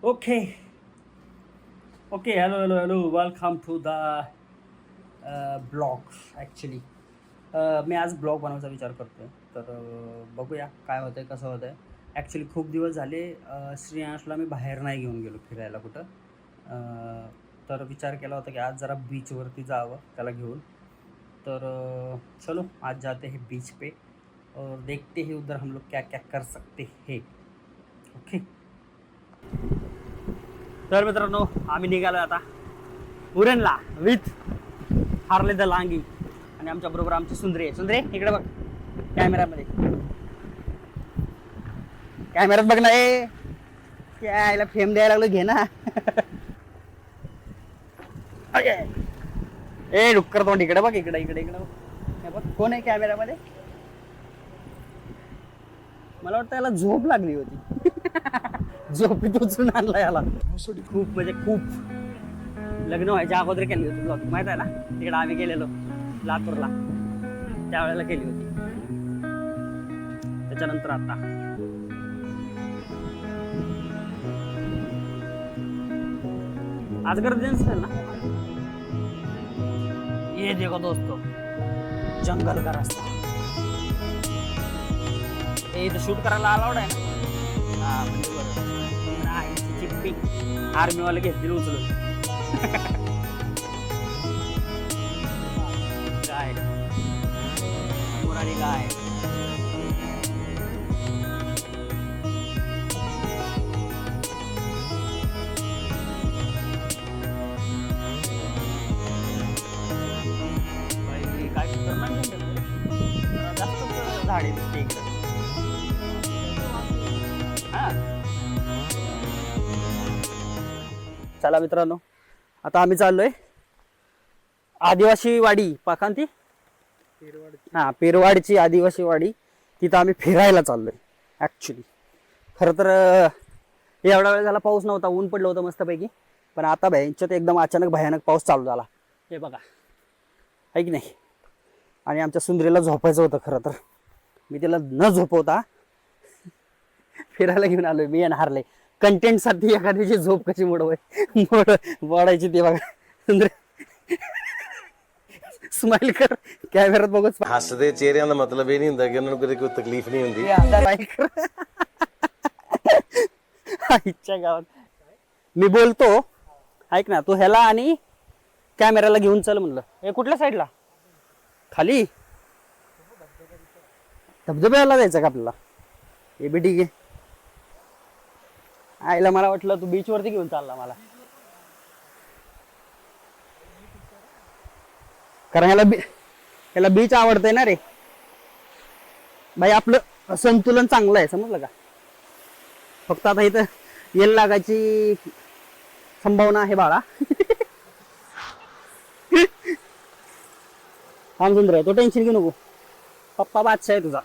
Okay, okay. Hello, hello, hello. Welcome to the blog. Actually मी आज blog बनवायचा विचार करतोय. तर बघूया काय होतंय, कसं होतंय. ॲक्च्युली खूप दिवस झाले श्रेयांशला मी बाहेर नाही घेऊन गेलो फिरायला कुठं. तर विचार केला होता की आज जरा बीचवरती जावं त्याला घेऊन. तर चलो आज जाते हैं बीच पे और देखते हैं उधर हम लोग क्या क्या कर सकते हैं. ओके. तर मित्रांनो आम्ही निघालो आता उरणला विथ हार्ले द लांगी आणि आमच्या बरोबर आमची सुंदरे आहे. सुंदरे इकडे बघ कॅमेरामध्ये, कॅमेरात बघ ना. यायला फेम द्यायला लागलो, घे ना. ए डुक्कर तोंड इकडे बघ, इकडे इकडे इकडे बघ. बघ कोण आहे कॅमेरामध्ये. मला वाटतं याला झोप लागली होती. झोपीत उचलून आणला याला. खूप म्हणजे खूप लग्न व्हायच्या अगोदर केली होती ब्लॉग, माहित आहे ना. तिकडे आम्ही गेलेलो लातूरला, त्यावेळेला केली होती. त्याच्यानंतर आता आज गर्दी नसेल ना. ये देखो दोस्तों, जंगल का रास्ता. हे इथं शूट करायला अलाउड आहे ना. हा म्हणजे बरोबर आहे. चिप्पी आर्मीवाले घेतली उचलून. गाय मुरारी गाय. काय खतरनाक जंगल, जास्त झाडे दिसते इकडे. चला मित्रांनो, आता आम्ही चाललोय आदिवासी वाडी पाखांती. हा पेरवाडची आदिवासी वाडी, तिथं आम्ही फिरायला चाललोय. ऍक्च्युली खरं तर एवढा वेळ झाला पाऊस नव्हता, ऊन पडलं होतं मस्तपैकी. पण आता भयांच्यात एकदम अचानक भयानक पाऊस चालू झाला. हे बघा आहे की नाही. आणि आमच्या सुंदरीला झोपायचं होतं. खरं तर मी तिला न झोपवता फिरायला घेऊन आलोय. मी आणि हारले कंटेंट साठी एखाद्याची झोप कशी मोडायची ते बघा. सुंदर स्माइल कर कॅमेरात बघत. हसदे चेहरे का मतलब ये नहीं होता कि उन्होंने कोई तकलीफ नहीं होती. आईच्या गावात मी बोलतो, ऐक ना तू. ह्याला आणि कॅमेराला घेऊन चल म्हणलं. हे कुठल्या साईडला खाली धबधब्याला जायचं का आपल्याला. हे बी ठीक आहे. आईला मला वाटलं तू बीच वरती घेऊन चालला मला, कारण ह्याला बीच आवडतंय ना रे भाई. आपलं संतुलन चांगलं आहे, समजलं का. फक्त आता इथं येल लागायची संभावना आहे बाळा. थांब सुंदर आहे, तो टेन्शन घेऊ नको. पप्पा बादशाह आहे तुझा,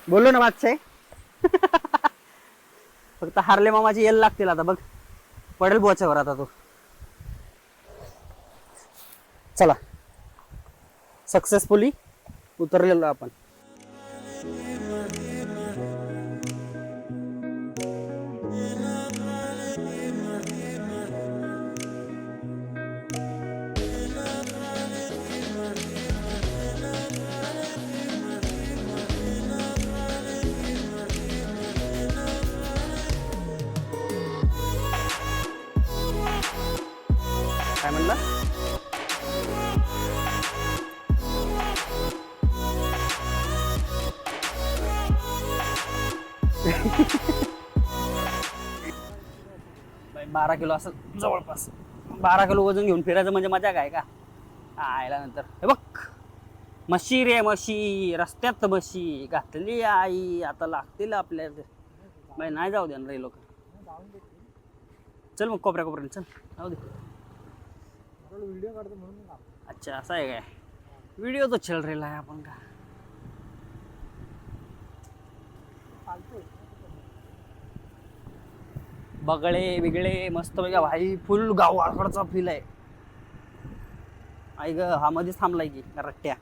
बोललो ना बादशाह आहे. फक्त हारले मामाची येल लागतील आता बघ. पडेल बोच्यावर आता तो. चला सक्सेसफुली उतरलेलो आपण. काय म्हणला. बाई 12 किलो असं जवळपास 12 किलो वजन घेऊन फिरायचं म्हणजे मजा काय का. आयला नंतर हे बघ म्हशी रे म्हशी, रस्त्यात म्हशी घातली आई. आता लागतील आपल्या बाई, नाही जाऊ द्या रे लोक. चल मग कोपऱ्या कोपऱ्याने चल, जाऊ दे. अच्छा असं आहे काय. व्हिडिओ तो चल रेला आहे आपण का. बगळे बिगळे मस्त बघा भाई. फुल गावाकडचा फील आहे. आई ग हा मध्येच थांबलाय की रट्ट्या.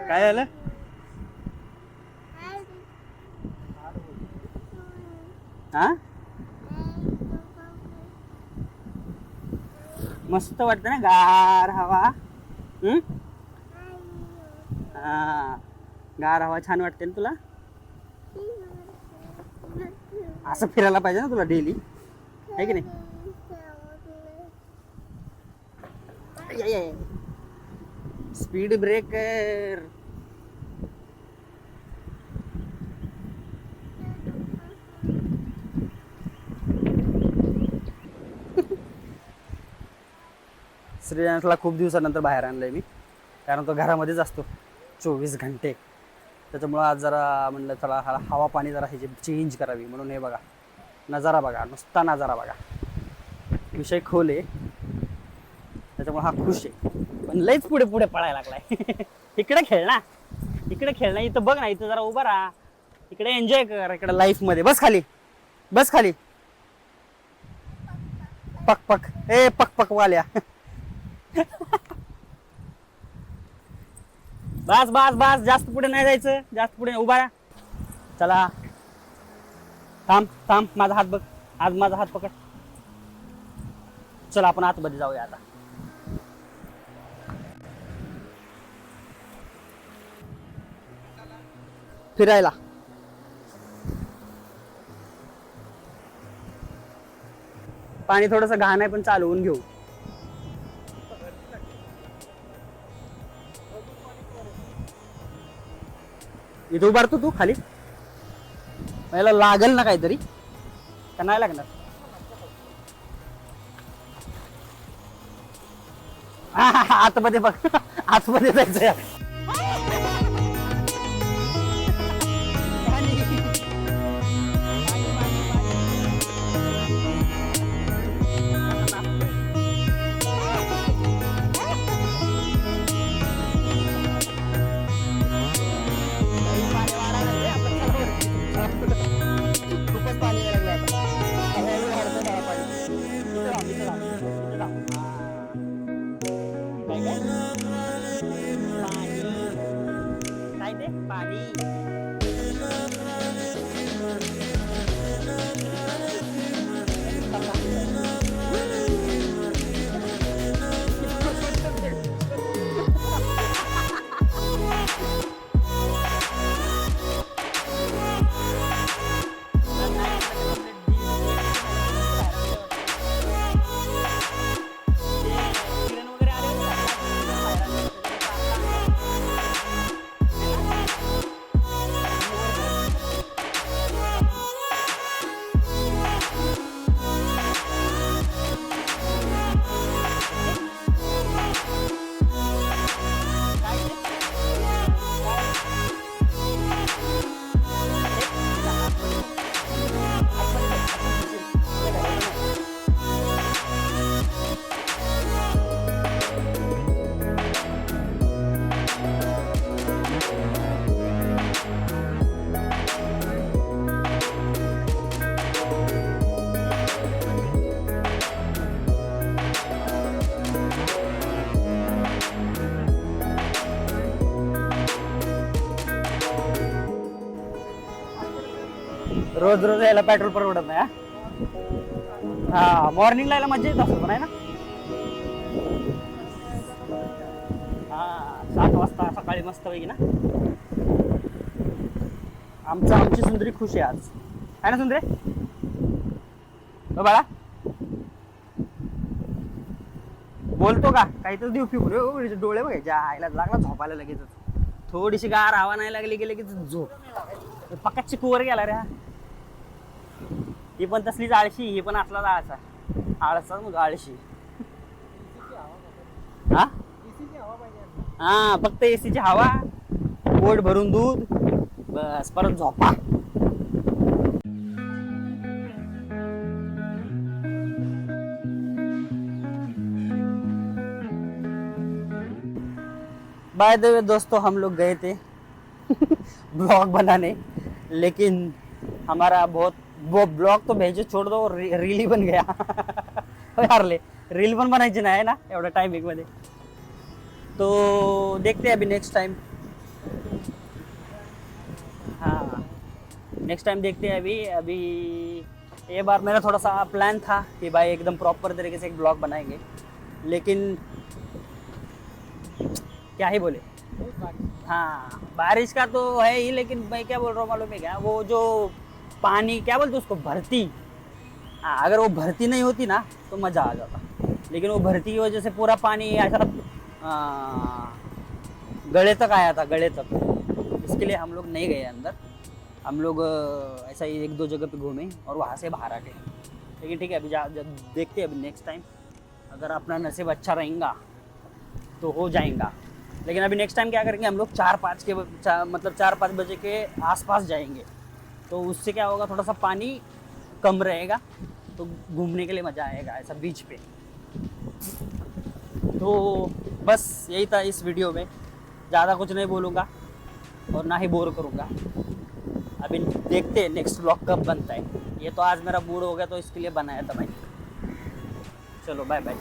काय झालं. हा मस्त वाटतं ना गार हवा. हा गार हवा छान वाटते ना तुला. असं फिरायला पाहिजे ना तुला डेली, आहे की नाही. Speed breaker. श्रेयांशला खूप दिवसानंतर बाहेर आणलंय मी, कारण तो घरामध्येच असतो 24 घंटे. त्याच्यामुळं आज जरा म्हणलं चला हवा पाणी जरा ह्याची चेंज करावी, म्हणून हे बघा नजारा बघा, नुसता नजारा बघा. विषय खोल आहे त्याच्यामुळे हा खुश आहे, पण लईच पुढे पुढे पळायला लागलाय. इकडे खेळ ना, इकडे खेळ ना, इथं बघ ना, इथं जरा उभा राहा, इकडे एन्जॉय कर, इकडे लाईफ मध्ये बस खाली, बस खाली. पक पक ए पक पक वाल्या. बस बस बस, जास्त पुढे नाही जायचं, जास्त पुढे उभा राहा. चला थांब थांब, माझा हात बघ, आज माझा हात पकड. चला आपण आतमध्ये जाऊया आता. फिरायला पाणी थोडस घाण आहे, पण चालवून घेऊ. इथं उभारतो तू खाली, मला लागल ना काहीतरी, का नाही लागणार. आतमध्ये बघ, आतमध्ये जायचं. खूपच पाणी यायला लागलं आता. काय ते पाणी. रोज रोज यायला पेट्रोल परवडत नाही. हा मॉर्निंगला यायला मजा येत असतो पण आहे ना. हा 7 वाजता सकाळी मस्त पैकी ना. आमची सुंदरी खुश आहे आज, आहे ना सुंदरे. बाळा बोलतो का काहीतरी देऊ फिकू. डोळे बघायचे आईला लागला झोपायला लगेच. थोडीशी गार हवा नाही लागली की लगेच झोप. पक्का चिकूवर गेला रे. ही पण तसलीच आळशी, ही पण असलाच आळसा. आळसा मग आळशी. हा हा फक्त एसीची हवा, पोट भरून दूध, बस परत झोपा. बाय द वे दोस्तों, हम लोग गए थे ब्लॉग बनाने, लेकिन हमारा वो ब्लॉग तो भेजो छोड़ दो, रील ही बन गया. यारले रील पण बनायची नाही ना एवढ्या टाइमिंग मध्ये. तो देखते हैं अभी नेक्स्ट टाइम. हाँ नेक्स्ट टाइम देखते हैं. अभी ये बार मेरा थोड़ा सा प्लान था कि भाई एकदम प्रॉपर तरीके से एक ब्लॉग बनाएंगे, लेकिन क्या ही बोले। हाँ, बारिश का तो है ही, लेकिन मैं क्या बोल रहा हूँ मालूम है क्या, वो जो पानी क्या बोलते उसको, भरती। हाँ, अगर वो भरती नहीं होती ना तो मज़ा आ जाता, लेकिन वो भरती की वजह से पूरा पानी ऐसा गले तक आया था, गले तक। इसके लिए हम लोग नहीं गए अंदर। हम लोग ऐसा ही एक दो जगह पे घूमे और वहाँ से बाहर आ गए। लेकिन ठीक है, अभी देखते हैं अभी नेक्स्ट टाइम, अगर अपना नसीब अच्छा रहेगा तो हो जाएगा। लेकिन अभी नेक्स्ट टाइम क्या करेंगे, हम लोग 4-5 के मतलब 4-5 बजे के आसपास जाएंगे, तो उससे क्या होगा, थोड़ा सा पानी कम रहेगा, तो घूमने के लिए मज़ा आएगा ऐसा बीच पे। तो बस यही था इस वीडियो में, ज़्यादा कुछ नहीं बोलूँगा और ना ही बोर करूँगा। अभी देखते हैं नेक्स्ट ब्लॉग कब बनता है। ये तो आज मेरा मूड हो गया तो इसके लिए बनाया था भाई। चलो बाय बाय।